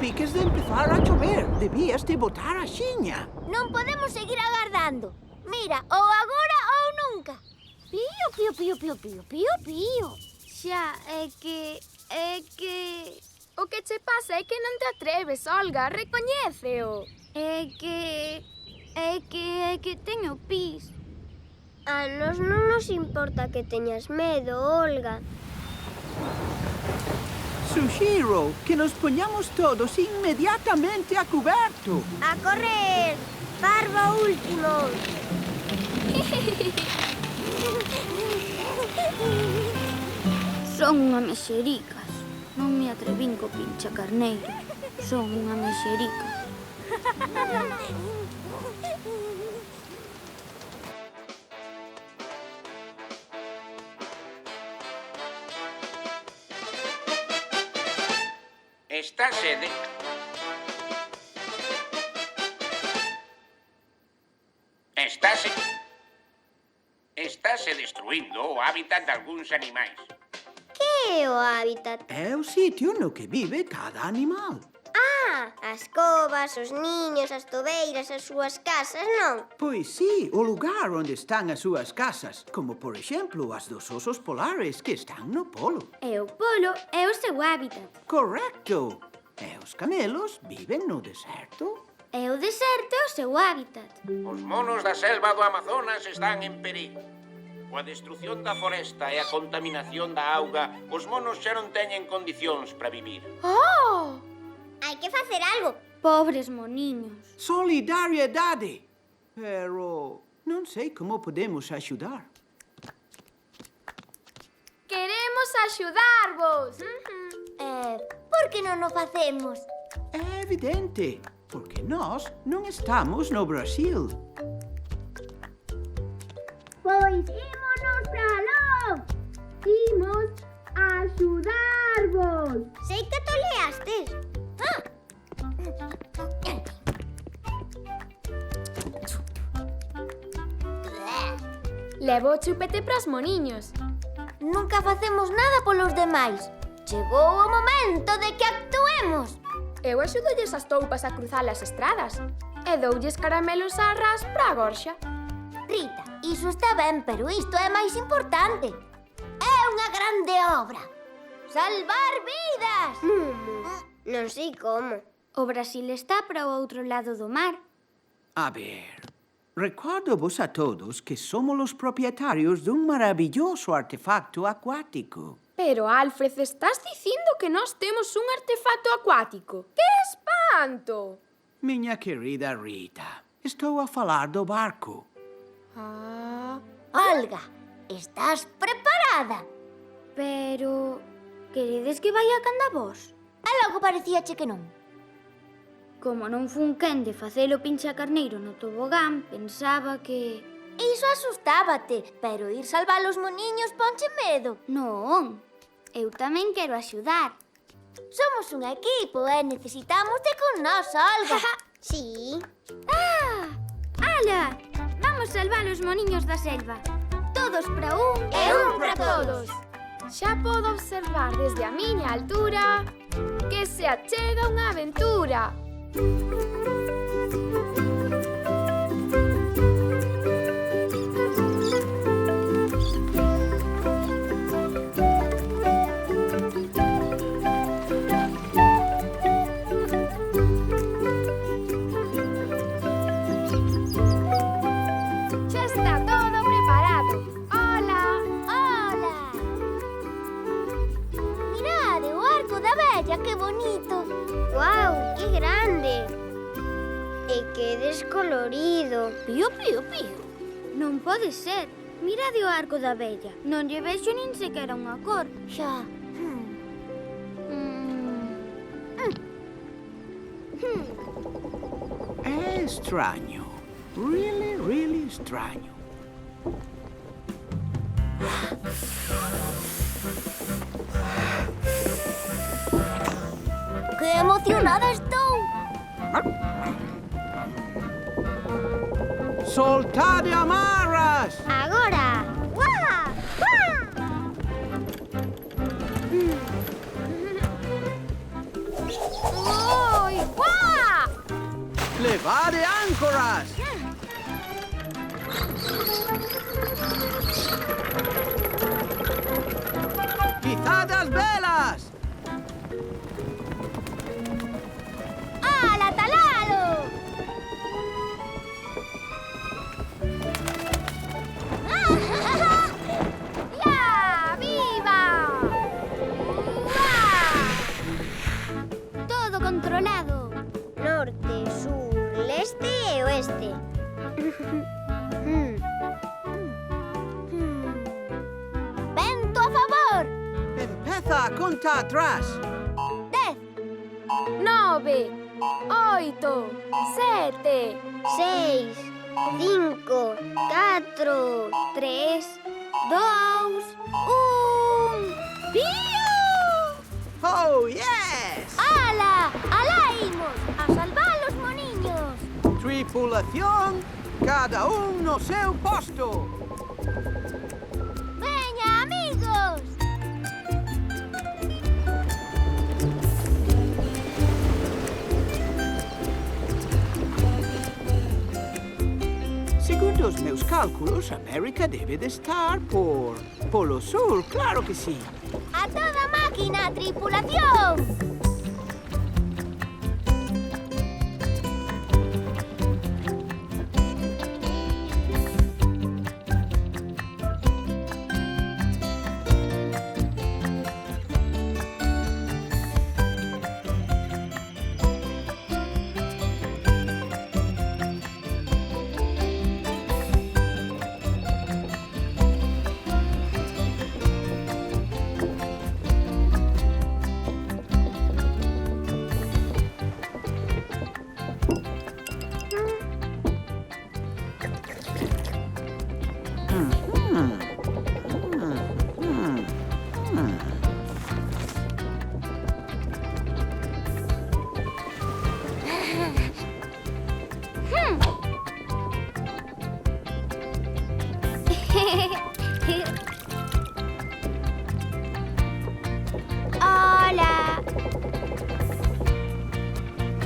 piques de empezar a chover. Debías de botar a xiña. Non podemos seguir agardando. Mira, ou agora ou nunca. Pío, pío, pío, pío, pío, pío, pío. Xa, é que... O que che pasa é que non te atreves, Olga, recoñéceo. É que teño pis. A nos non nos importa que teñas medo, Olga. Sushiro, que nos poñamos todos inmediatamente a cuberto. A correr! Barba último! Son unha mexericas. Non me atrevín co pincha carneiro. Son unha mexerica. Estáse destruindo o hábitat de algúns animais. Que é o hábitat? É o sitio no que vive cada animal. Ah, as covas, os niños, as tobeiras, as súas casas, non? Pois sí, o lugar onde están as súas casas, como por exemplo as dos osos polares que están no polo. E o polo é o seu hábitat. Correcto. E os camelos viven no deserto. E o deserto é o seu hábitat. Os monos da selva do Amazonas están en perigo. Coa destrucción da foresta e a contaminación da auga, os monos xa non teñen condicións para vivir. Oh! Hai que facer algo. Pobres moniños. Solidariedade. Pero non sei como podemos axudar. Queremos axudarvos. Por que non o facemos? É evidente, porque nós non estamos no Brasil. Pois ímonos pra aló. Imos axudarvos. Sei que toleastes. Levo o chupete pros moniños. Nunca facemos nada polos demais. Chegou o momento de que actuemos. Eu axudolles as toupas a cruzar as estradas e doulles caramelos a ras pra a gorxa. Rita, iso está ben, pero isto é máis importante. É unha grande obra. Salvar vidas! Non sei como. O Brasil está para o outro lado do mar. A ver, recordo vos a todos que somos os propietarios dun maravilloso artefacto acuático. Pero, Alfred, estás dicindo que nós temos un artefacto acuático. Que espanto! Miña querida Rita, estou a falar do barco. Ah, Olga, estás preparada? pero... Queredes que vaya canda vos? E logo parecíache que non. Como non fun quen de facelo pincha carneiro no tobogán, pensaba que... Iso asustábate, pero ir salvar os moniños ponche medo. Non, eu tamén quero axudar. Somos un equipo e necesitamos de con nós, Olga. Sí. Ala, vamos salvar os moniños da selva. Todos para un E un para todos. Xa podo observar desde a miña altura que se achega unha aventura. Xa está todo preparado. Hola! Hola. Mirade, o arco da vella, que bonito. Guau, que grande. E que descolorido. Pío, pío, pío. Non pode ser. Mirade o arco da vella. Non lle vexo nin sequera unha cor. Xa. É extraño. Really, really extraño. Que emocionada estou. Soltade amarras! Agora. Guau! Guau! Va de áncoras! ¡Pizadas velas! ¡Ala, talalo! ¡Ya! ¡Viva! ¡Uah! Todo controlado. Norte, sur, leste e oeste. ¡Vento a favor! Empeza a conta atrás. 10, 9, 8, 7, 6, 5, 4, 3, 2, 1... ¡Piu! Oh, yes! ¡Ala! ¡Alá imos! ¡A salvar los moniños! Tripulación, cada un no seu posto. ¡Veña, amigos! Segundo os meus cálculos, América debe de estar por Polo Sur, claro que sí. ¡A toda máquina, tripulación! Hola.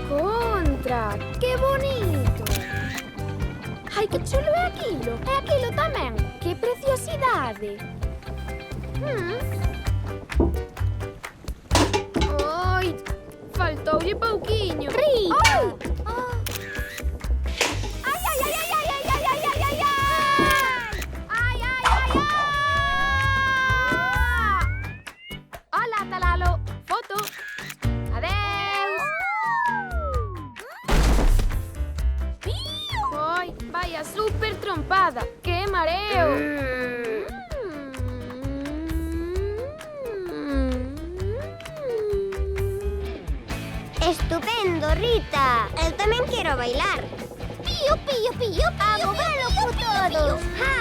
Contra, que bonito. Ai, que chulo é aquilo. É aquilo tamén. Que preciosidade. Ai, faltoulle pouquiño. Rica. Ai, ai, ai, ai, ai, ai, ai, ai, ai, ai, ai. Ai, ai, ai, ai. Hola, Talalo. Foto. Adeus. Ai, vaya super trompada. Que mareo. Estupendo, Rita. Eu tamén quero bailar. Pío, pío, pío, A movelo por todos. Ja,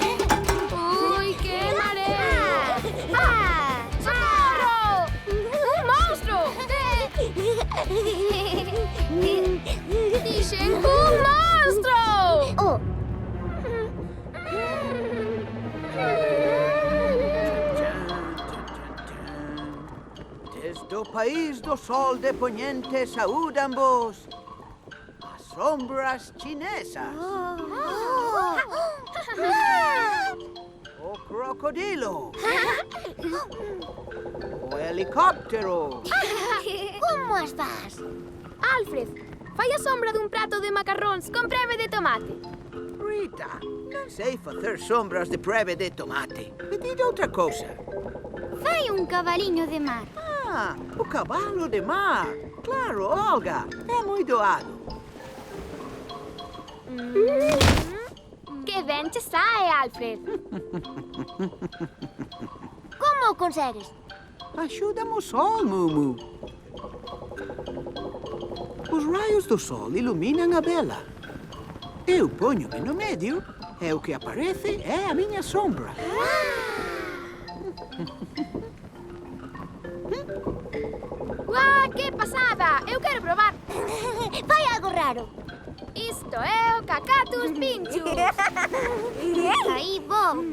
Uy, qué mareo. ¡Socorro! ¡Un monstruo! ¡Dixen un monstruo! Oh, Desde o país do sol de poniente saúdan-vos as sombras chinesas, o crocodilo, o helicóptero. como as vas? Alfred, fai a sombra dun prato de macarróns con preve de tomate. Rita, non sei facer sombras de preve de tomate. Pedid outra cousa. Fai un cabaliño de mar. Ah, o cavalo de mar. Claro, Olga, é moi doado. Que ben che sae, Alfred. Como o consegues? Axúdame o sol, Mumu. Os raios do sol iluminan a vela. Eu ponho-me no medio e o que aparece é a miña sombra. Uau, que pasada! Eu quero probar. Fai algo raro. Isto é o Cacatus pinchus. Aí vou.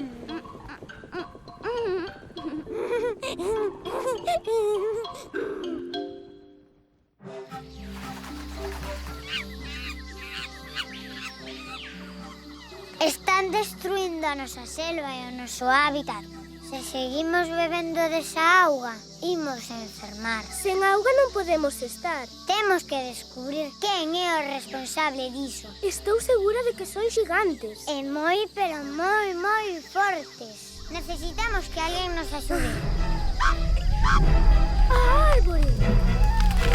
Están destruindo a nosa selva e o noso hábitat. Se seguimos bebendo desa auga, imos enfermar. Sen auga non podemos estar. Temos que descubrir quen é o responsable diso. Estou segura de que son gigantes. E moi, pero moi fortes. Necesitamos que alguén nos axude. A árbore!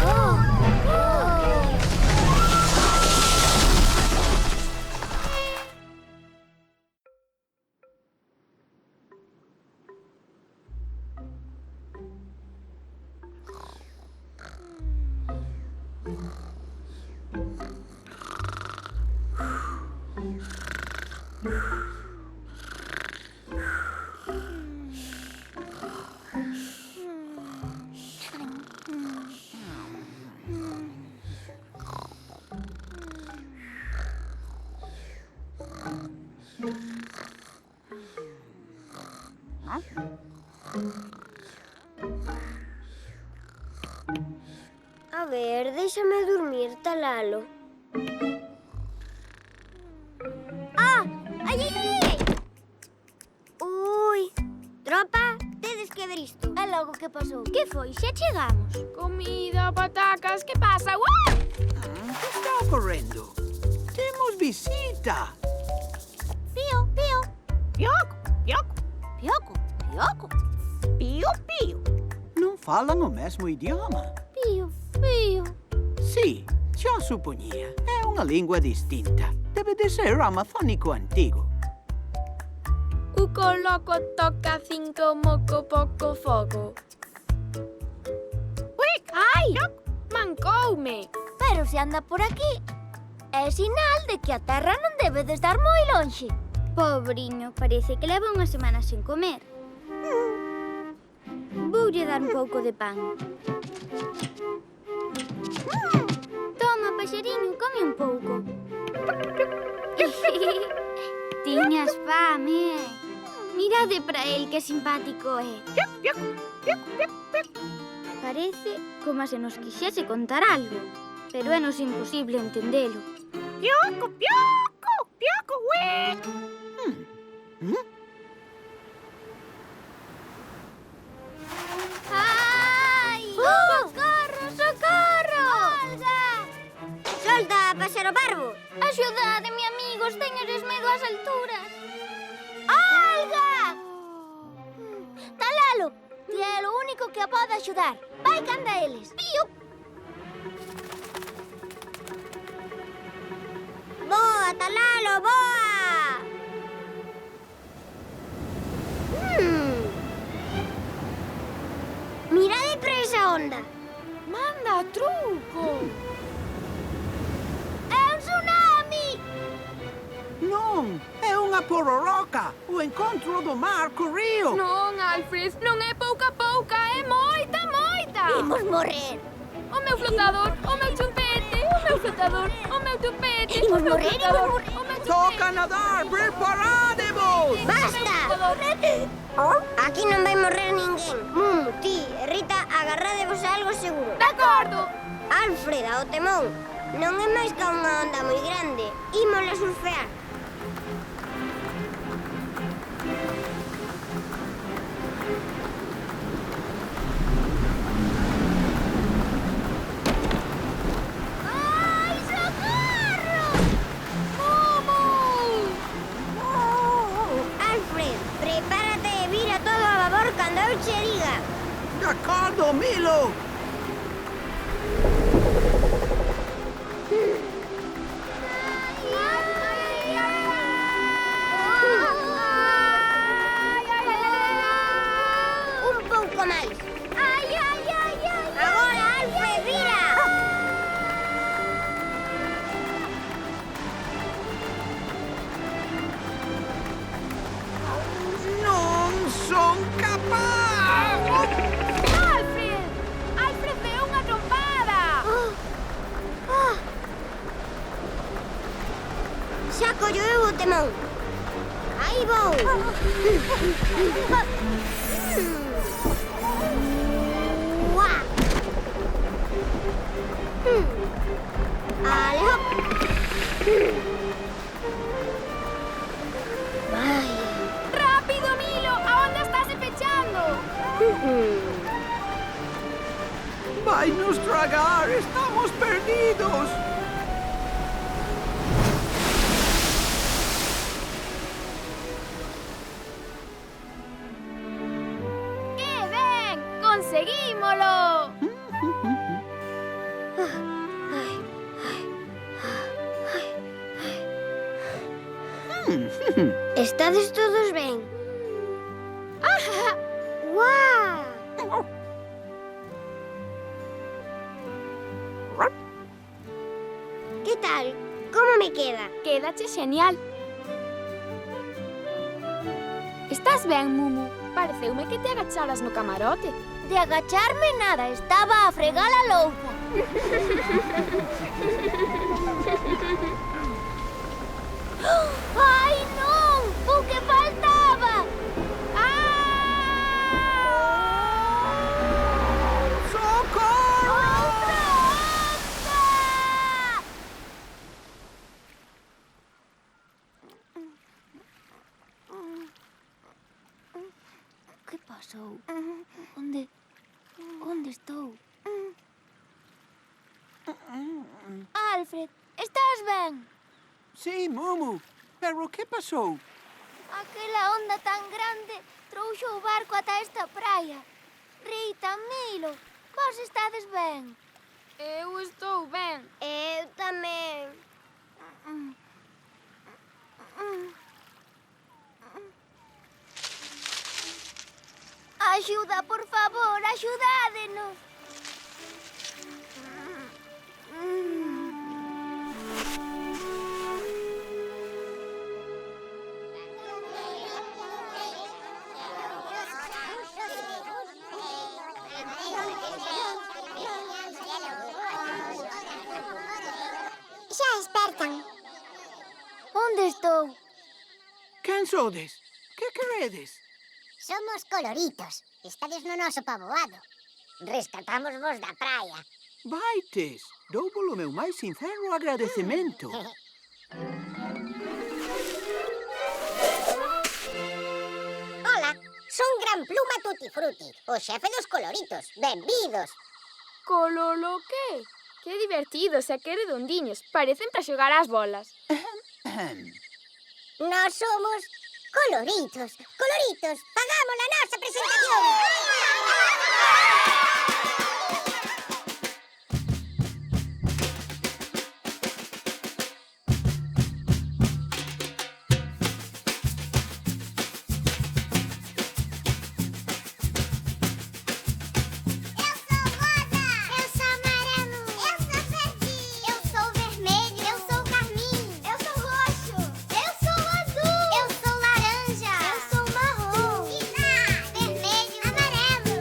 Oh! A ver, déixame dormir, Talalo. Ah! Ai, ai, ai! Ui! Tropa, tedes que ver isto. É logo que pasou. Que foi? Xa chegamos. Comida, patacas, que pasa? ¡Uah! Que está ocorrendo? Temos visita. Pío, pío. Pioco, pioco, pioco, pioco, pio, pio. Non falan o mesmo idioma. Pío, pío. Sí, xa supoñía. É unha lingua distinta. Debe de ser amazónico antigo. Uco loco toca 5 moco poco fogo. Ui, Ai! Mancoume. Pero se anda por aquí, é sinal de que a terra non debe de estar moi lonxe. Pobriño, parece que leva unha semana sen comer. Voulle dar un pouco de pan. Toma, paxariño, come un pouco. Tiñas fame, eh? Mirade para el, que simpático é. Parece como se nos quixese contar algo, pero é nos imposible entendelo. pioco, pioco, pioco, ue. Ai! Socorro, socorro! Olga! Solta, páxaro parvo! Axudademe, amigos, teñedes medo ás alturas. Olga! Talalo, ti é o único que a pode axudar. Vai canda eles. Pío! Boa, Talalo, boa! Mirade para esa onda. Manda truco. É un tsunami. Non, é unha pororoca. O encontro do mar co río. Non, Alfred, non é pouca pouca, é moita, moita. Imos morrer. O meu flotador, o meu chupete, o meu flotador, o meu chupete, o Imos meu morrer, flotador, imos morrer. o meu chupete. Toca nadar, preparadevos! Basta! Aquí non vai morrer ninguén. Mumu, ti e Rita, agarradevos a algo seguro. De acordo. Alfred, ao temón. Non é máis que unha onda moi grande. Ímola surfear. Ai, socorro! Alfred, prepárate e vira todo a babor cando eu che diga. De acordo, Milo! Un pouco máis. Ai, ai, ai, ai. Agora, Alfred, vira. Non son capaz! Alfred! Alfred, deu unha trompada. Xa collo eu o temón. Ai, Aí vou. Uá. Ale, hop. Vaya. ¡Rápido, Milo! ¡A onda estás pechando! ¡Vai nos tragar! ¡Estamos perdidos! ¡Qué ben! ¡Conseguímolo! Estades todos ben? Guau! Que tal? Como me queda? Quédache genial. Estás ben, Mumu? Pareceume que te agacharas no camarote. De agacharme nada, estaba a fregar a louza. Ai, non! O que faltaba! ¡Socorro! Outra onda! Que pasou? Onde estou? Alfred, estás ben? Sí, Mumu. Pero que pasou? Aquela onda tan grande trouxo o barco ata esta praia. Rita, Milo, vos estades ben? Eu estou ben. Eu tamén. Axuda, por favor, axudádenos. Xa espertan. Onde estou? Quen sodes? Que queredes? Somos coloritos. Estades no noso poboado. Rescatamos vos da praia. Vaites, doubo o meu máis sincero agradecemento. Hola, son Gran Pluma Tutti Frutti, o xefe dos coloritos. Benvidos. Cololo que? Que divertidos e que redondiños. Parecen para xogar ás bolas. Nós somos coloritos. Coloritos, pagamos a nosa presentación. Eu sou amarelo. Eu sou verde. Eu sou vermelho. Eu sou carmim. Eu sou roxo. Eu sou azul. Eu sou laranja. Eu sou marrom. Vermelho. Amarelo.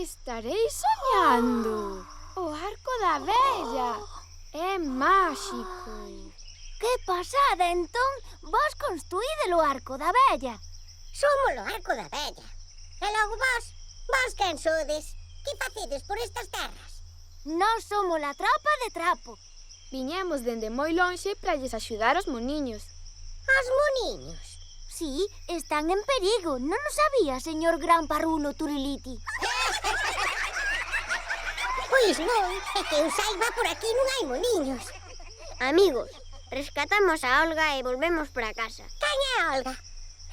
Estarei soñando. O Arco da Vella. É máxico. Que pasada, entón vos construíde o Arco da Vella. Somos o Arco da Vella. E logo vos quen sodes? Que facedes por estas terras? Nós somos a tropa de trapo. Viñemos dende moi lonxe para lles axudar aos moniños. Os moniños. Sí, están en perigo. Non o sabía, señor Gran Parrulo Turiliti. Pois non, é que eu saiba por aquí non hai moniños. Amigos, rescatamos a Olga e volvemos para casa. Quen é a Olga?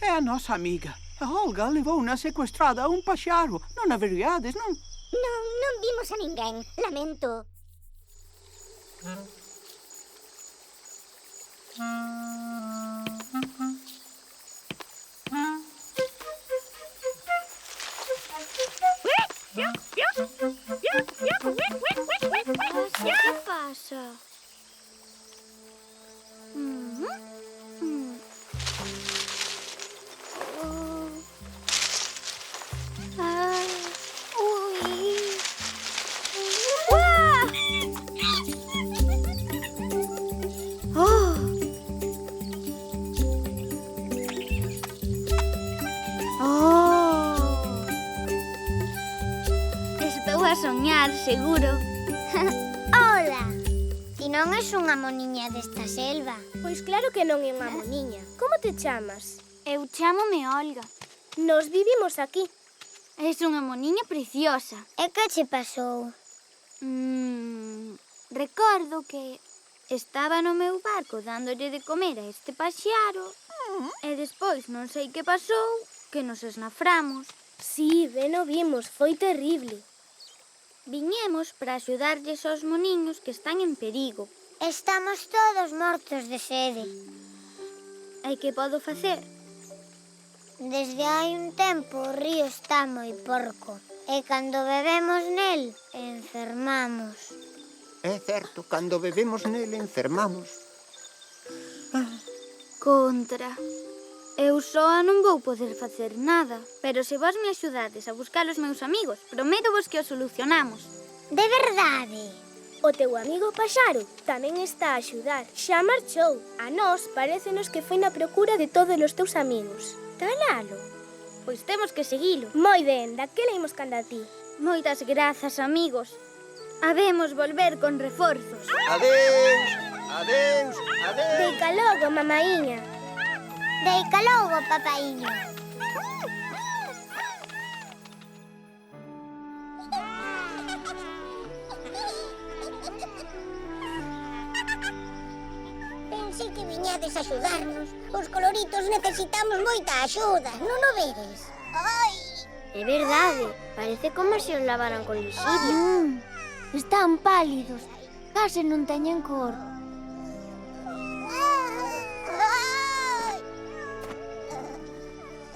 É a nosa amiga. A Olga levou-na secuestrada a un paxaro. Non a veriades, non? Non vimos a ninguén. Lamento. Que pasa? Estou a soñar, seguro. Ola! Ti non és unha moniña desta selva. Pois claro que non é unha moniña. Como te chamas? Eu chámome Olga. Nos vivimos aquí. És unha moniña preciosa. E que che pasou? Recordo que estaba no meu barco dándolle de comer a este paxiaro e despois non sei que pasou, que nos esnaframos. Sí, ben o vimos, foi terrible. Viñemos para axudarlles aos moniños que están en perigo. Estamos todos mortos de sede. E que podo facer? Desde hai un tempo o río está moi porco. E cando bebemos nel, enfermamos. É certo, cando bebemos nele enfermamos. Contra. Eu soa non vou poder facer nada, pero se vos me axudades a buscar os meus amigos, prometo vos que o solucionamos. De verdade? O teu amigo Paxaro tamén está a axudar. Xa marchou. A nós parécenos que foi na procura de todos os teus amigos. Talalo? Pois temos que seguilo. Moi ben, daquela imos canda ti. Moitas grazas, amigos. Habemos volver con reforzos. Adeus, adeus, adeus. Deica logo, mamaíña. Deica logo, papaiño. Pensei que viñades a axudarnos. Os coloritos necesitamos moita axuda, non o vedes? Ai! É verdade, parece como se os lavaran con lixivia. Están pálidos, case non teñen cor.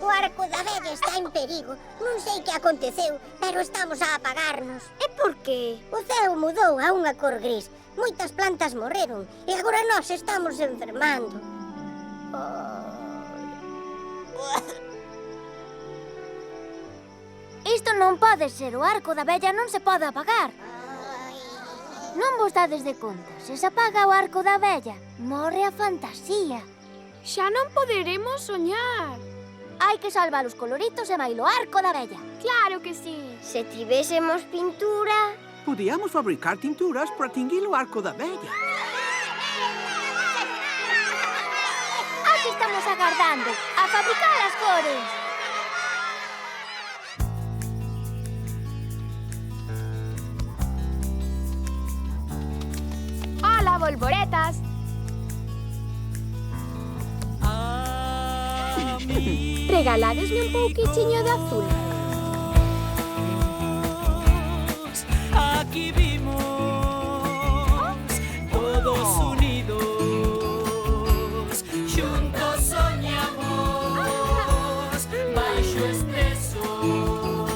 O Arco da Vella está en perigo. Non sei que aconteceu, pero estamos a apagarnos. E por qué? O ceo mudou a unha cor gris. Moitas plantas morreron e agora nós estamos enfermando. Isto non pode ser, o Arco da Vella non se pode apagar. Non vos dades de conta, se se apaga o Arco da Vella, morre a fantasía. Xa non poderemos soñar. Hai que salvar os coloritos e mailo Arco da Vella. Claro que sí. Se tivésemos pintura... Podíamos fabricar tinturas para tinguir o Arco da Vella. A que estamos agardando? A fabricar as cores. Hola, volvoretas. Regaládesme un pouquichiño de azul. Aquí vimos todos unidos, juntos soñamos baixo este sol.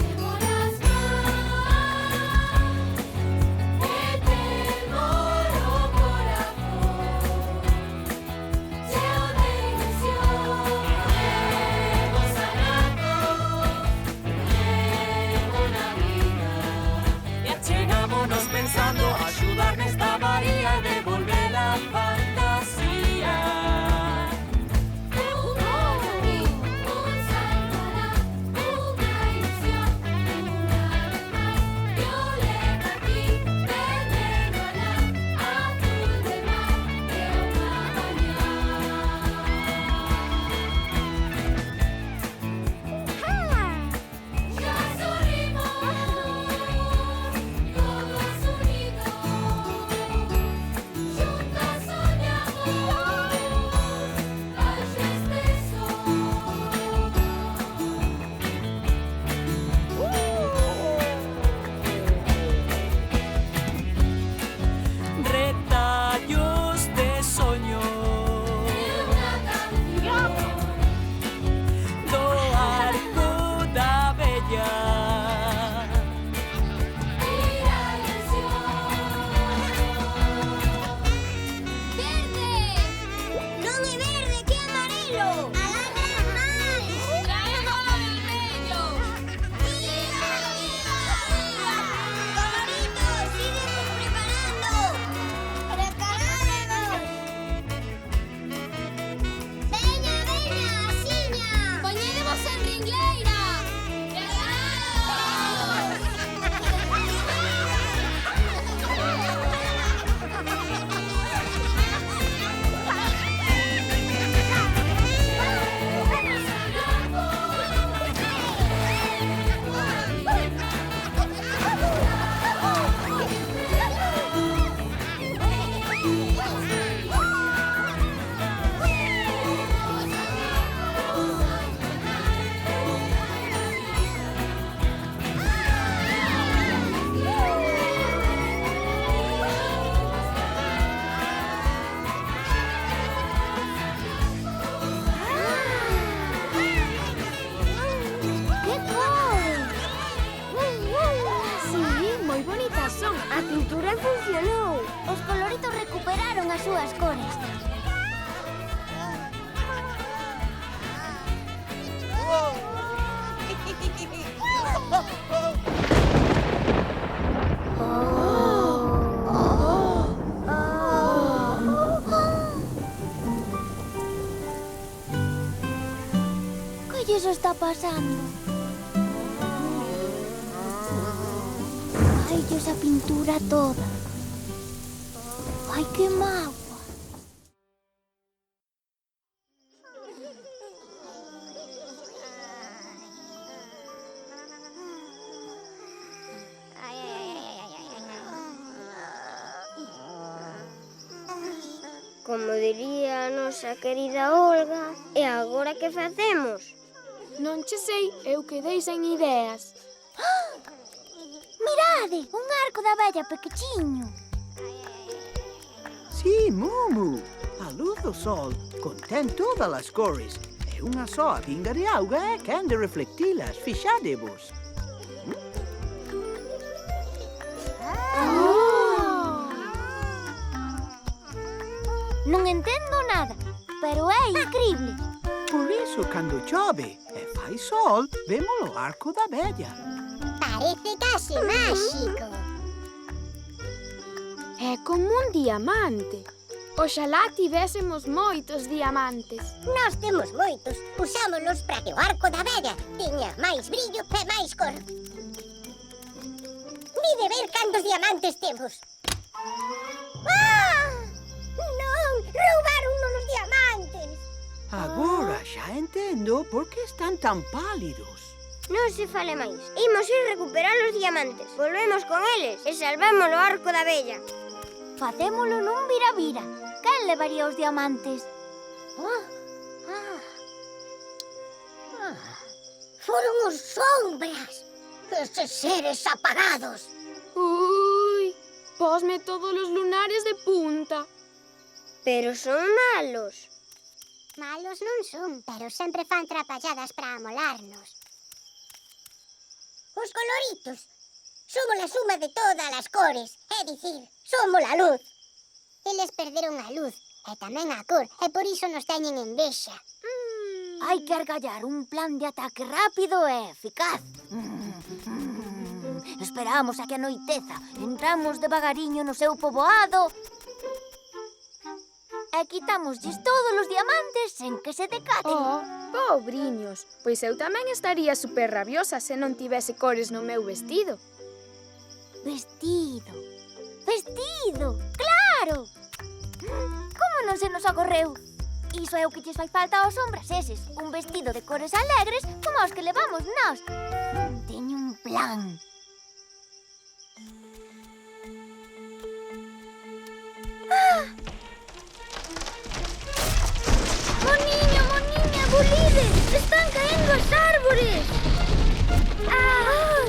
Demoras más, que demoro corazón, cheo de ilusión. que lles está pasando? Cailles a pintura toda. Ai, que mágoa. Como diría a nosa querida Olga, e agora que facemos? Non che sei, eu quedei sen ideas. Mirade, un arco da vella pequechiño. Sí, Mumu. A luz do sol contén todas as cores. E unha só pinga de auga é quen de reflectilas, fixadevos. Non entendo nada, pero é increíble. Por iso, cando chove e fai sol, vemos o arco da vella. Parece case máxico. É como un diamante. Oxalá tivésemos moitos diamantes. Nós temos moitos. Usámonos para que o arco da vella teña máis brillo e máis cor. Mide ver cantos diamantes temos. Ah! Non! Roubaron os diamantes! Agora xa entendo por que están tan pálidos. Non se fale máis. Imos ir recuperar os diamantes. Volvemos con eles e salvamos o arco da vella. Facémolo nun vira-vira. Quen levaría os diamantes? Foron os sombras! Eses seres apagados! Ui, posme todos os lunares de punta. Pero son malos. Malos non son, pero sempre fan trapalladas para amolarnos. Os coloritos. Somos a suma de todas as cores. É dicir, somos a luz. Eles perderon a luz e tamén a cor, e por iso nos teñen envexa. Hai que argallar un plan de ataque rápido e eficaz. Esperamos a que anoiteza. Entramos devagariño no seu poboado e quitámoslles todos os diamantes sen que se decaten. Oh, pobriños. Pois eu tamén estaría super rabiosa se non tivese cores no meu vestido. Vestido. Vestido, claro. Como non se nos ocorreu? Iso é o que lles fai falta aos sombras eses. Un vestido de cores alegres como os que levamos nós. Teño un plan. Moniña, bolide! Están caendo as árbores! Ai!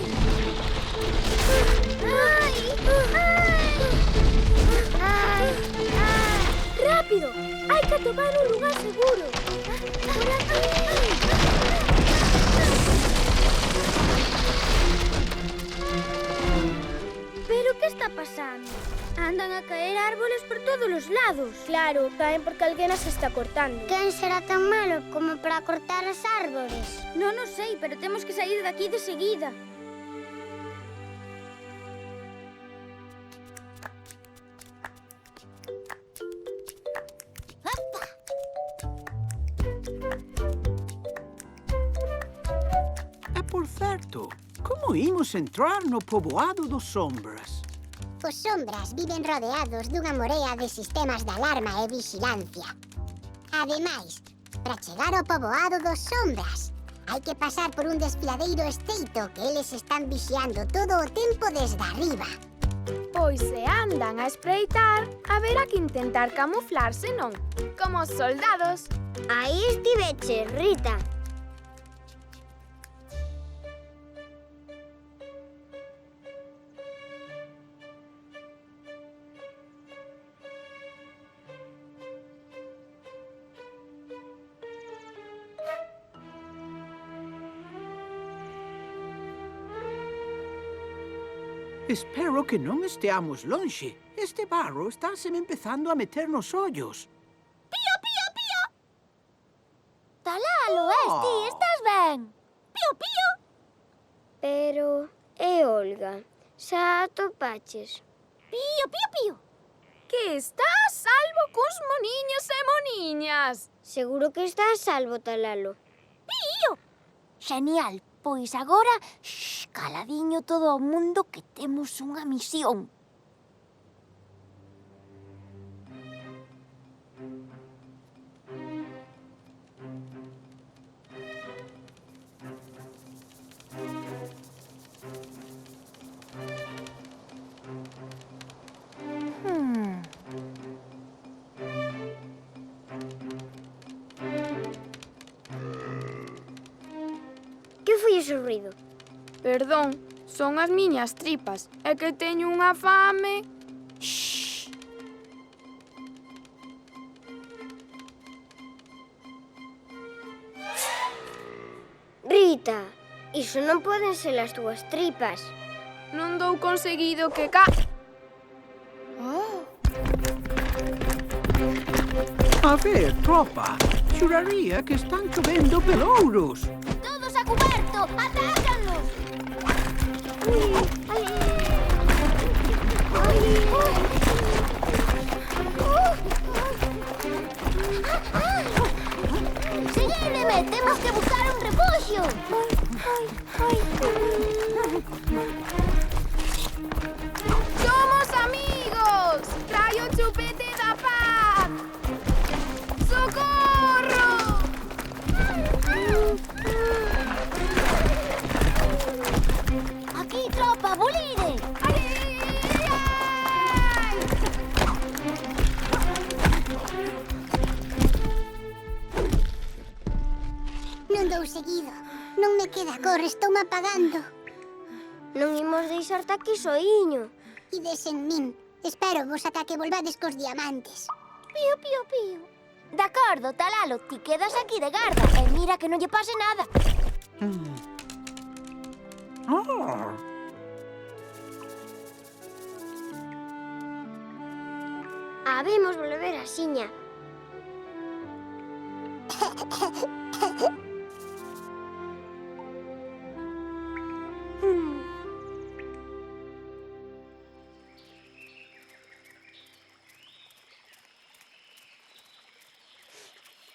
Rápido! Hai que atopar un lugar seguro. Por aquí! Pero que está pasando? Andan a caer árboles por todos os lados. Claro, caen porque alguén as está cortando. Quen será tan malo como para cortar as árbores? Non o sei, pero temos que sair daqui de seguida. E por certo, como imos entrar no poboado dos sombras? Os sombras viven rodeados dunha morea de sistemas de alarma e vigilancia. Ademais, para chegar ao poboado dos sombras, hai que pasar por un desfiladeiro estreito que eles están vixiando todo o tempo desde arriba. Pois se andan a espreitar, haberá que intentar camuflarse, non? Como os soldados. Aí estiveche, Rita. Espero que non esteamos lonxe. Este barro estánseme empezando a meter nos ollos. Talalo, ti, estás ben? Pío, pío. Pero, Olga, xa atopaches. Pío, pío, pío. Que está a salvo cuns moniños e moniñas. Seguro que está a salvo, Talalo. Pío! Genial, pois agora, caladiño todo o mundo que temos unha misión. Que foi ese ruido? Perdón, son as miñas tripas. É que teño unha fame. Rita, iso non poden ser as túas tripas. Non dou conseguido que ca... A ver, tropa, xuraría que están chovendo pelouros. Todos a cuberto! Atácanos! Seguídeme! Temos que buscar un refuxio! Somos amigos! Traio chupete da paz! Socorro! Aquí, tropa, bolide! Non dou seguido. Non me queda cor, estou me apagando. Non imos deixarte aquí soiño. Ides en min. Espero vos ata que volvades cos diamantes. Pío, pío, pío. De acordo, Talalo, ti quedas aquí de garda e mira que non lle pase nada. Oh. Habemos volver a Xiña.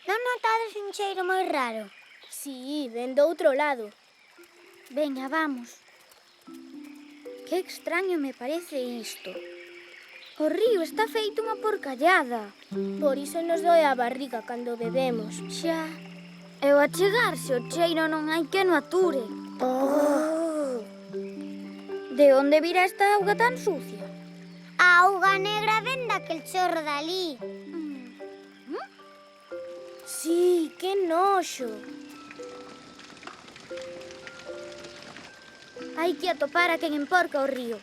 Non notades un cheiro moi raro? Sí, ven do outro lado. Veña, vamos. Que extraño me parece isto. O río está feito unha porcallada. Por iso nos doe a barriga cando bebemos. Xa. E ao achegarse o cheiro non hai que no ature. De onde virá esta auga tan sucia? A auga negra ven daquel chorro dali. Sí, que noxo. Hai que atopar a quen emporca o río.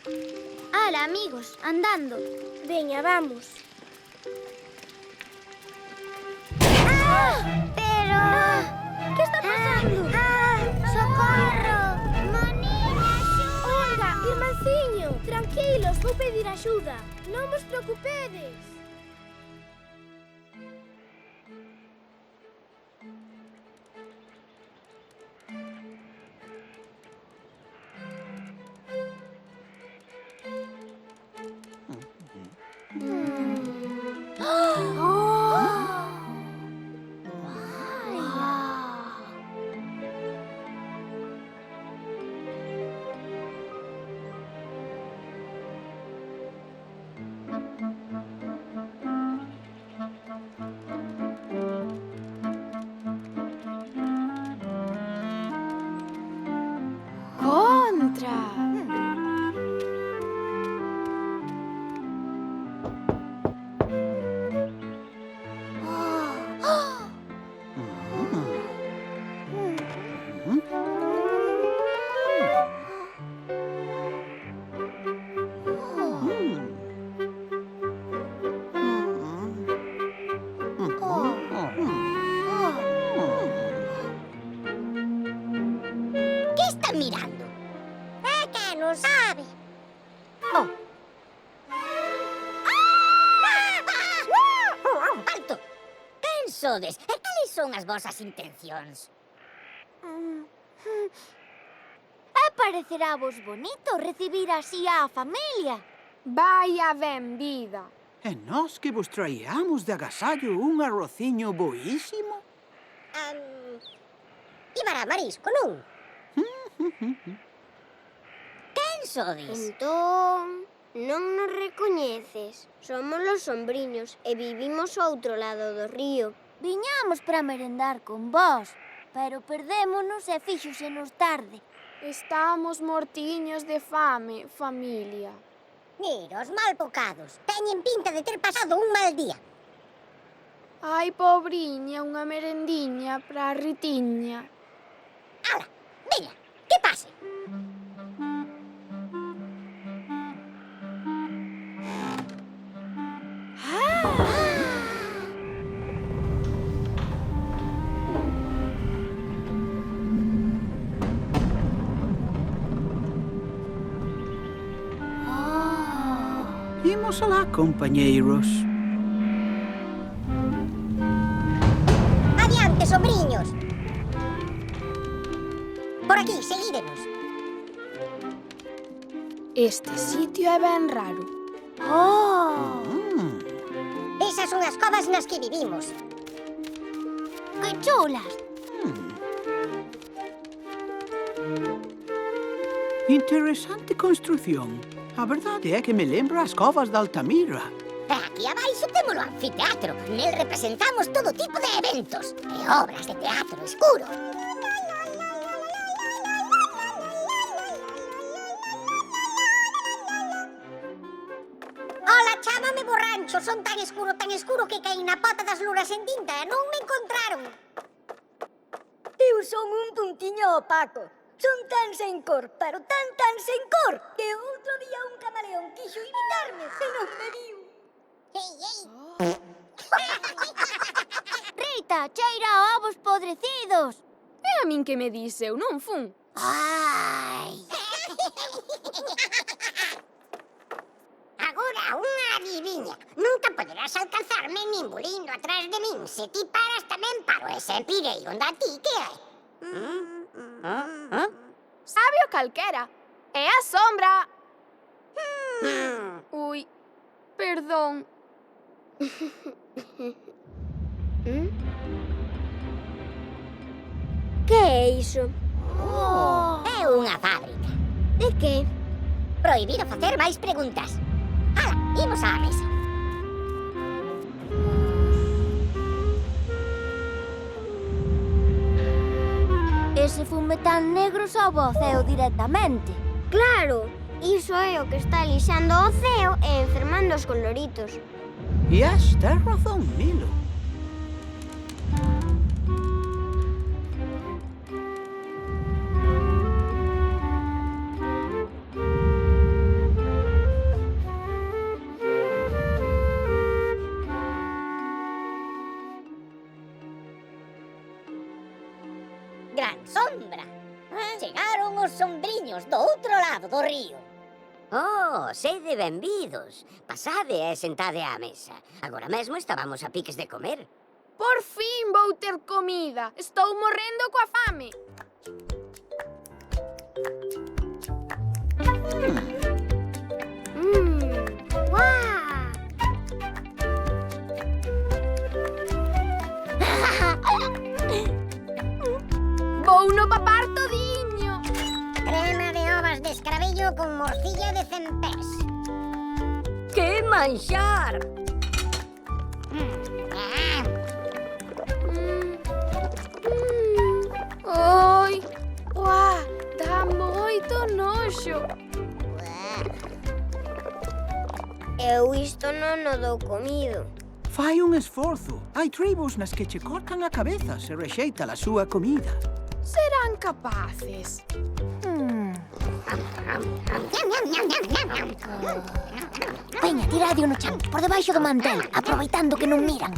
Ala, amigos, andando. Veña, vamos. Pero... Que está pasando? ¡Socorro! Monina, Olga, irmanciño, tranquilos, vou pedir axuda. Non vos preocupedes. Contra! ¿qué están mirando? É que non sabe. Alto! Quen sodes? E cales son as vosas intencións? E parecerá vos bonito recibir así á familia. Vaya ben vida. E nós que vos traíamos de agasallo un arrociño boísimo? levará marisco, non? Quen sodes? Entón, non nos recoñeces. Somos los sombriños e vivimos ao outro lado do río. Viñamos para merendar con vós, pero perdémonos e fíxosenos tarde. Estamos mortiños de fame, familia. Mira, os malbocados. Teñen pinta de ter pasado un mal día. Ai, pobriña, unha merendiña para a Ritiña. Ala, veña, que pase. Imos alá, compañeiros. Adiante, sombriños. Por aquí, seguídenos. Este sitio é ben raro. Esas son as covas nas que vivimos. Que chulas! Interesante construción. A verdade é que me lembra as covas de Altamira. Aquí abaixo temos o anfiteatro. Nel representamos todo tipo de eventos e obras de teatro escuro. Ola, chámame borrancho. Son tan escuro que caí na pota das luras en tinta e non me encontraron. Eu son un puntiño opaco. Son tan sen cor, pero tan sen cor, que outro día un camaleón quixo imitarme e non me viu. Rita, cheira a ovos podrecidos. É a min que me dis, eu non fun. Ai. Agora unha adiviña. Nunca poderás alcanzarme nin bulindo atrás de min. Se ti paras tamén paro e sempre irei onde a ti que é. Sabe o calquera? É a sombra. Ui, perdón. Que é iso? É unha fábrica. De que? Prohibido facer máis preguntas. Ala, imos á mesa. Ese fume tan negro só o ceo directamente. Claro, iso é o que está lixando o ceo e enfermando os coloritos. E has ter razón, Milo. Gran sombra. Chegaron os sombriños do outro lado do río. Oh, sede benvidos. Pasade e sentade á mesa. Agora mesmo estábamos a piques de comer. Por fin vou ter comida. Estou morrendo coa fame. Guau! Vou no papar todiño. Crema de ovas de escaravello con morcilla de cempés. Que manxar! Oi, uá, dá moito noxo. Eu isto non o dou comido. Fai un esforzo. Hai tribus nas que che cortan a cabeza se rexeita a súa comida. Serán capaces. Veña, tiradio no chan, por debaixo do mantel, aproveitando que non miran.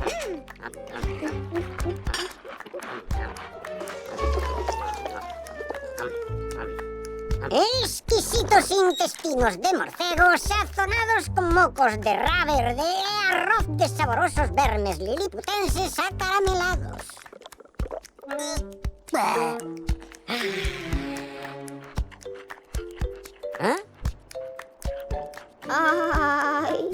Exquisitos intestinos de morcego sazonados con mocos de ra verde e arroz de saborosos vermes liliputenses acaramelados. ¿Ah? Ai.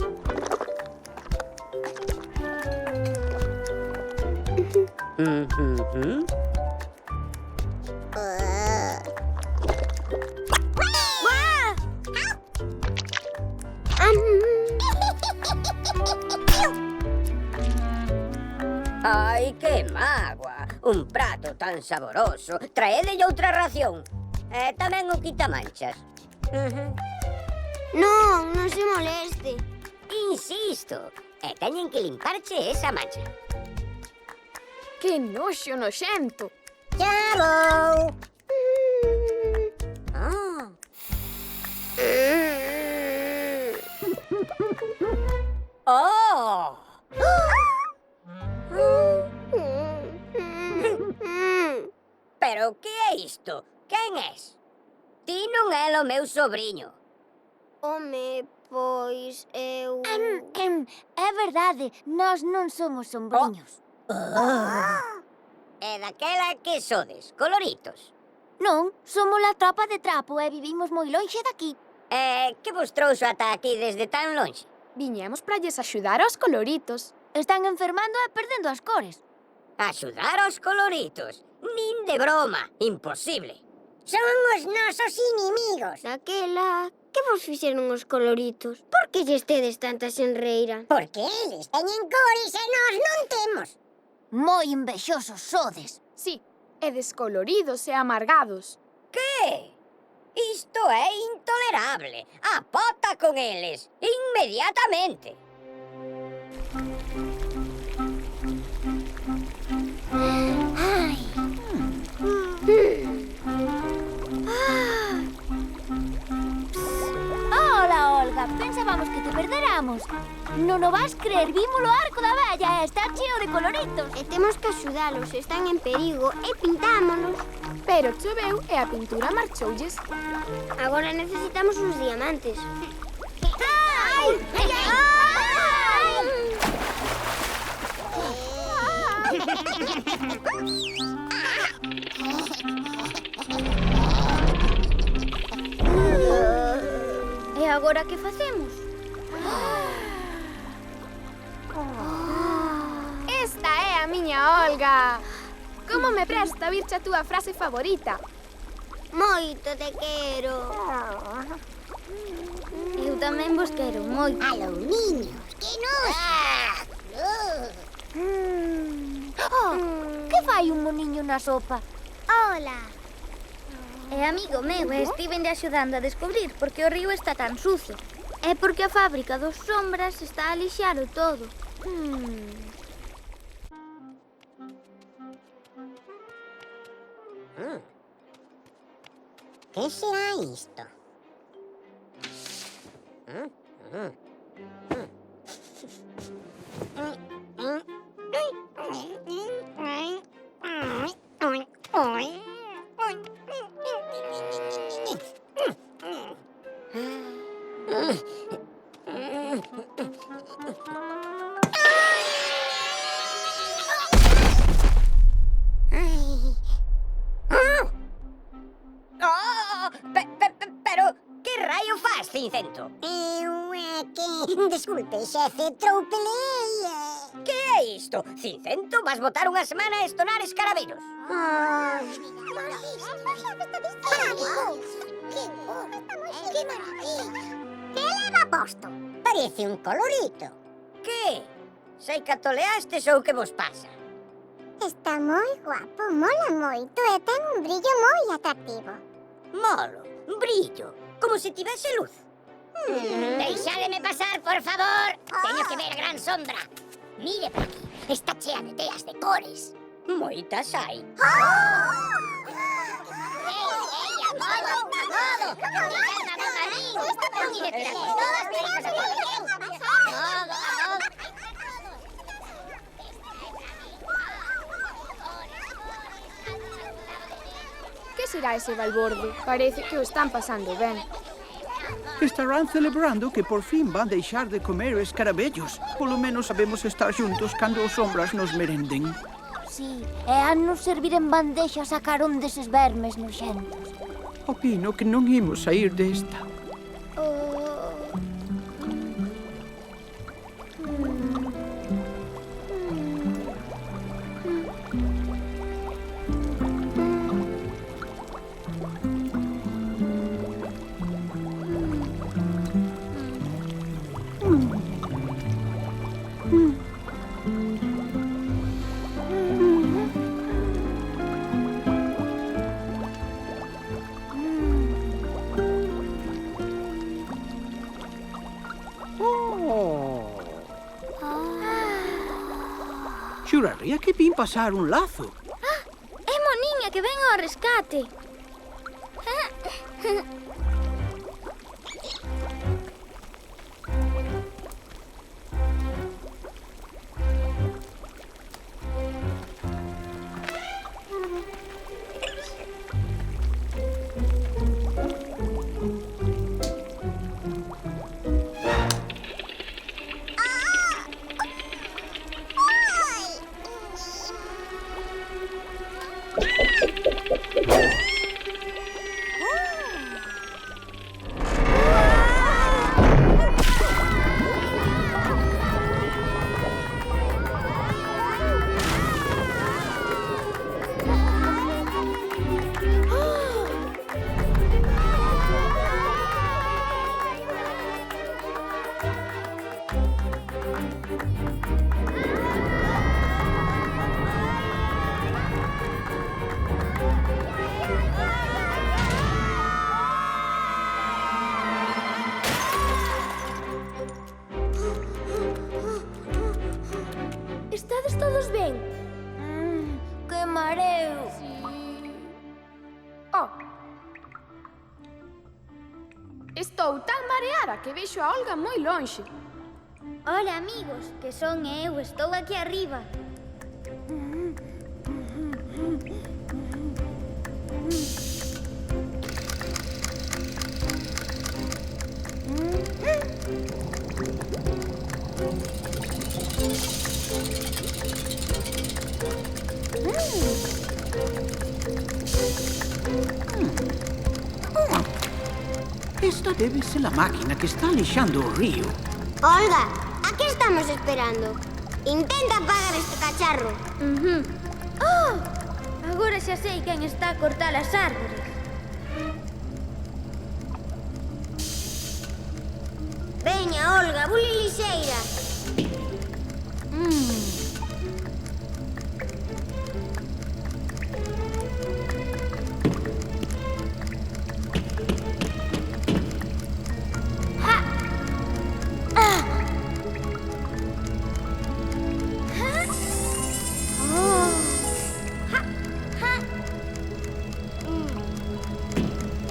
Ai, que mágoa. Un prato tan saboroso. Traédelle outra ración. E tamén o quitamanchas. Non, non se moleste. Insisto. E teñen que limparche esa mancha. Que noxo noxento. ¡Ya vou! Ah. Oh! Pero que é isto? Quen és? Ti non é o meu sobriño. Home, pois eu... É verdade, nós non somos sombriños. E daquela que sodes, coloritos. Non, somos a tropa de trapo e vivimos moi lonxe daqui. E que vos trouxo ata aquí desde tan lonxe? Viñemos para lles axudar aos coloritos. Están enfermando e perdendo as cores. Axudar aos coloritos? Nin de broma, imposible. Son os nosos inimigos. Daquela, que vos fixeron os coloritos? Por que lles tedes tanta xenreira? Porque eles teñen cores e nós non temos. Moi envexosos sodes. Sí, e descoloridos e amargados. Que? Isto é intolerable. A pota con eles, inmediatamente. Hola, Olga, pensábamos que te perderamos. Non o vas creer, vimos o arco da valla e está cheo de coloritos. E temos que axudalos, están en perigo e pintámonos. Pero choveu e a pintura marchoulles. Agora necesitamos uns diamantes. Ai! Ai, ai! E agora que facemos? Esta é a miña Olga. Como me presta oírche a túa frase favorita? Moito te quero. Eu tamén vos quero moito. Aló, niños, que nos... Oh, que fai un moniño na sopa? Hola. É amigo meu e estiven axudando a descubrir por que o río está tan sucio. É porque a fábrica dos sombras está a lixalo todo. Que será isto? Oh, pero que raio faz, Cincento? Eu é que... Desculpe, xefe, troupelei. Que é isto? Cincento, vas botar unha semana a estonar escaravellos. Que maravilla. Que leva posto? Parece un colorito. Que? Sei que atoleastes ou que vos pasa? Está moi guapo, mola moito e ten un brillo moi atractivo. Molo, brillo, como se tivese luz. Deixádeme pasar, por favor. Teño que ver a gran sombra. Mire por aquí, está chea de teas de cores. Moitas hai. Que será ese balbordo? Parece que o están pasando ben. Estarán celebrando que por fin van deixar de comer escarabellos. Polo menos sabemos estar xuntos cando os sombras nos merenden. Sí, e a nos servir en bandexa sacaron deses vermes noxentos. Opino que non imos sair desta. Xuraría que vin pasar un lazo. É Moniña que ven ao rescate. Estades todos ben? Que mareo. Oh. Estou tan mareada que vexo a Olga moi lonxe. Hola, amigos, que son eu, estou aquí arriba. Esta debe ser la máquina que está lixando o río. Olga, a que estamos esperando? Intenta apagar este cacharro. Oh, agora xa sei quen está a cortar as árbores. Veña, Olga, bule lixeira.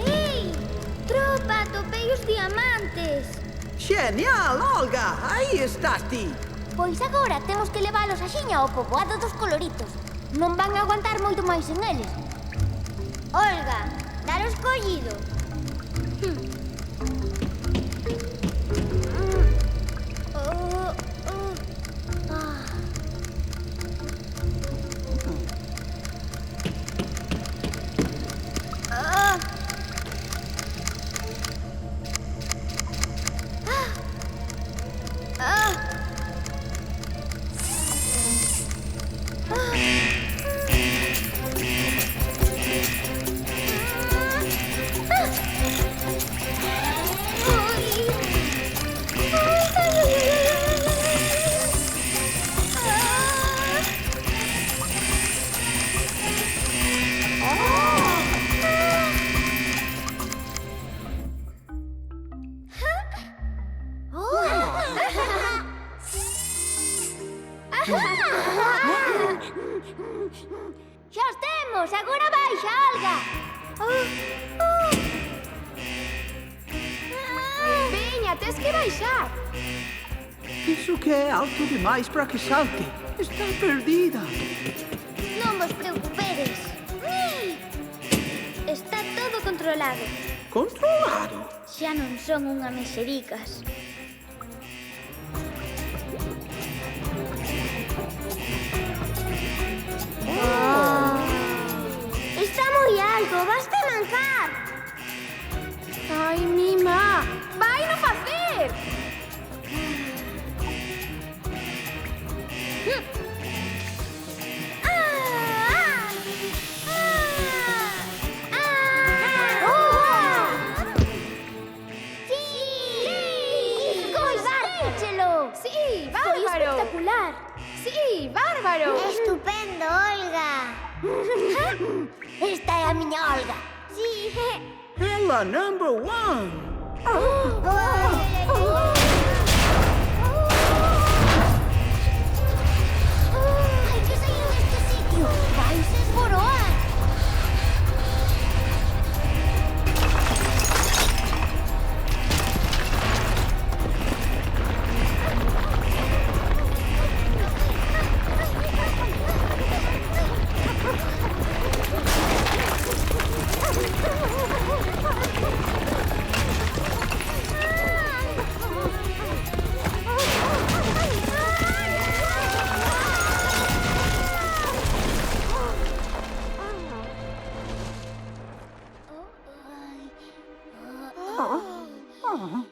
Ei, tropa, atopei os diamantes. Genial, Olga! Aí estás ti. Pois agora temos que leválos axiña ao poboado dos coloritos. Non van aguantar moito máis en eles. Olga, dar o escollido. Xa os temos, agora baixa, Olga. Veña, tes que baixar. Penso que é alto demais para que salte. Está perdida. Non vos preocupedes. Está todo controlado. Controlado. Xa non son unha mexericas. Está moi alto, vaste mancar. Ai, mima, vai no facer. Sí, bárbaro. Espectacular. Sí, bárbaro. Estupendo, Olga. Esta é a miña Olga. Sí. Ela number one. Hai que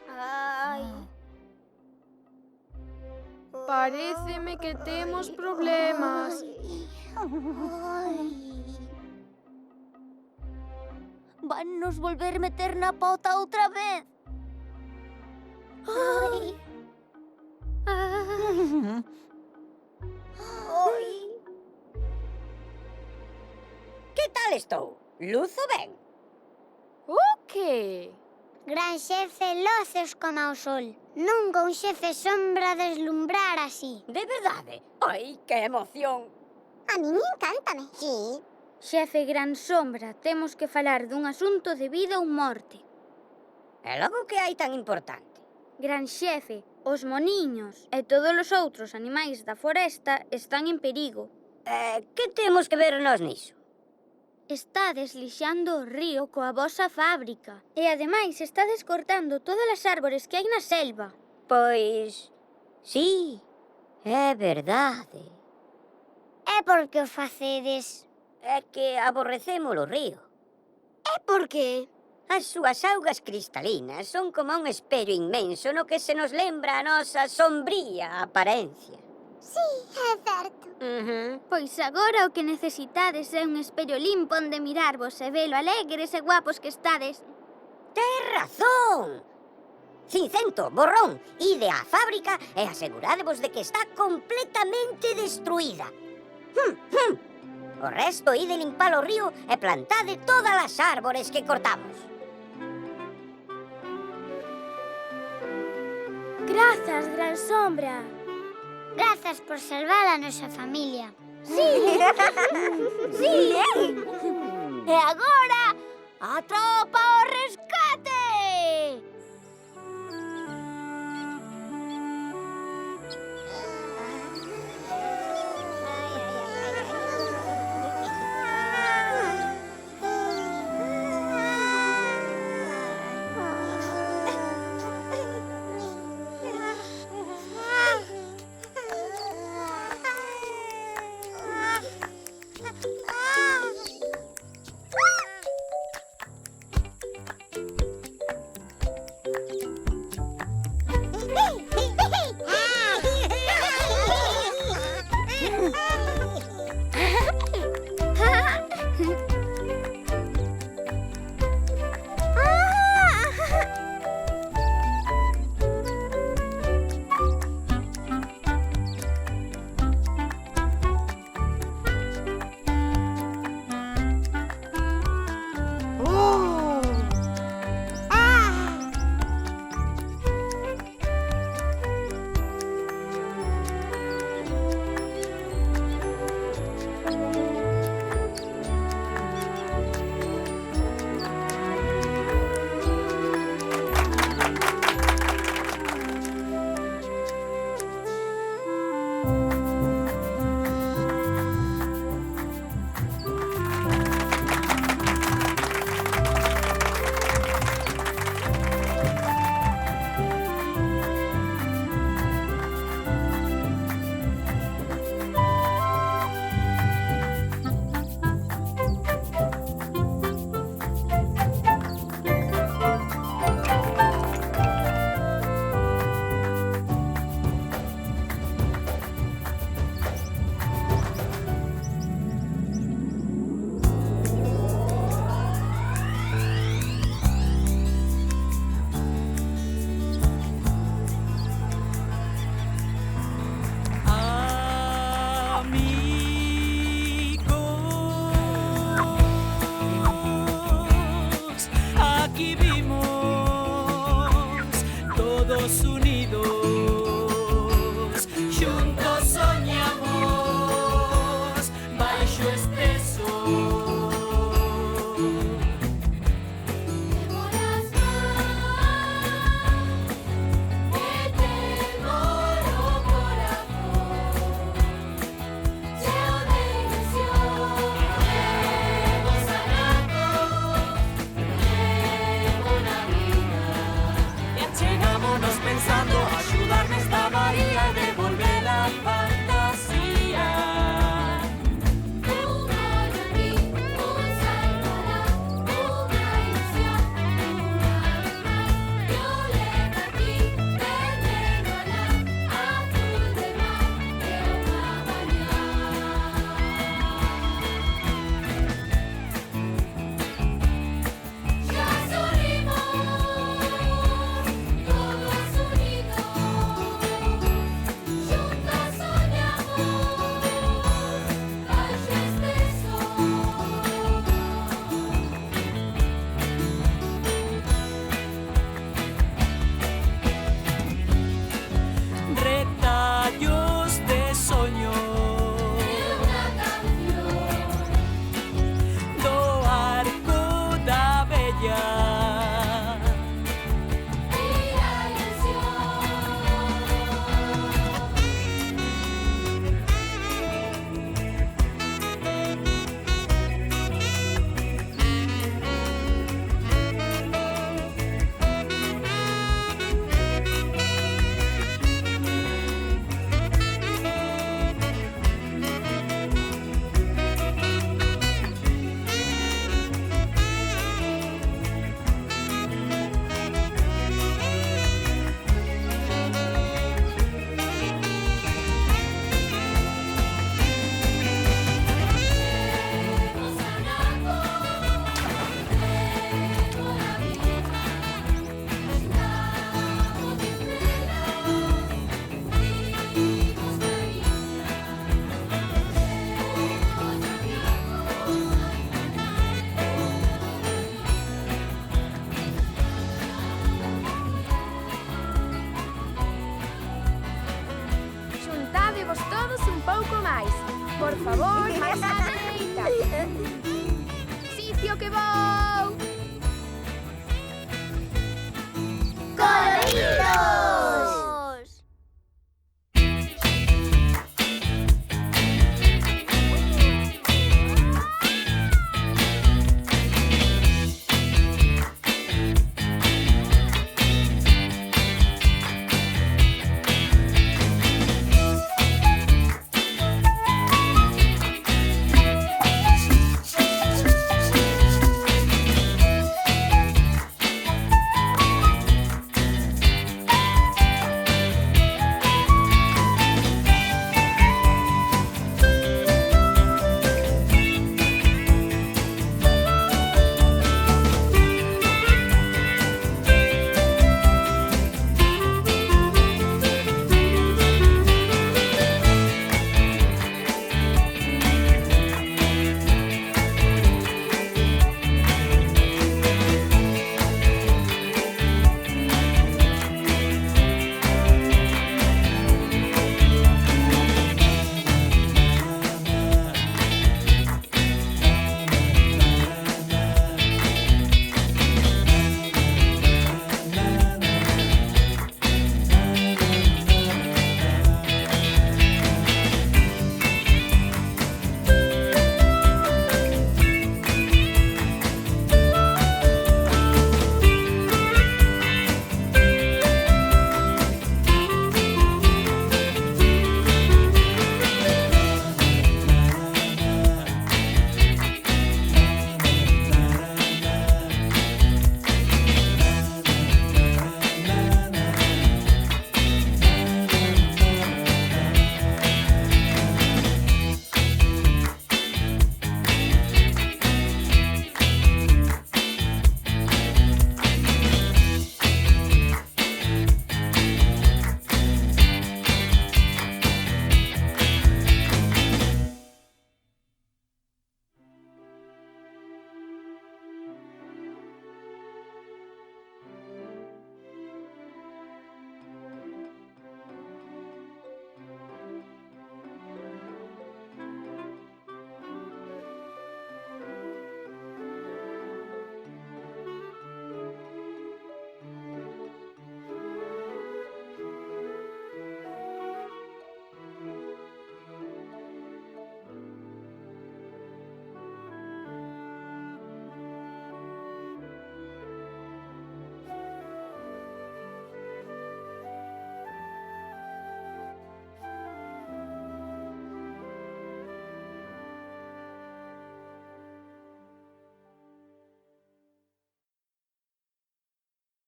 Ai. Paréceme que temos problemas. Van nos volver meter na pota outra vez. Ai. Ai. Que tal estou? Luzo ben? O que? Gran xefe loces como o sol. Nunca un xefe sombra deslumbrar así. De verdade? Ai, que emoción! A min encántame. Sí. Xefe Gran Sombra, temos que falar dun asunto de vida ou morte. E logo que hai tan importante? Gran xefe, os moniños e todos os outros animais da foresta están en perigo. Que temos que ver nós niso? Estades lixando o río coa vosa fábrica. E ademais estades cortando todas as árbores que hai na selva. Pois... sí, é verdade. É porque o facedes. É que aborrecemos o río. E por qué? As súas augas cristalinas son como un espello inmenso no que se nos lembra a nosa sombría apariencia. Sí, é certo. Pois agora o que necesitades é un espello limpo onde mirarvos e velo alegres e guapos que estades. Tes razón! Cincento, borrón, ide á fábrica e asegurádevos de que está completamente destruída. O resto ide limpar o río e plantade todas as árbores que cortamos. Grazas, Gran Sombra. Grazas por salvar a nosa familia. Sí. E agora, a tropa ao rescate! Pensando ayudarme brillar. Mira ilusión. Xuntádevos todos un pouco máis. Por favor, máis á dereita. Sitio que vou.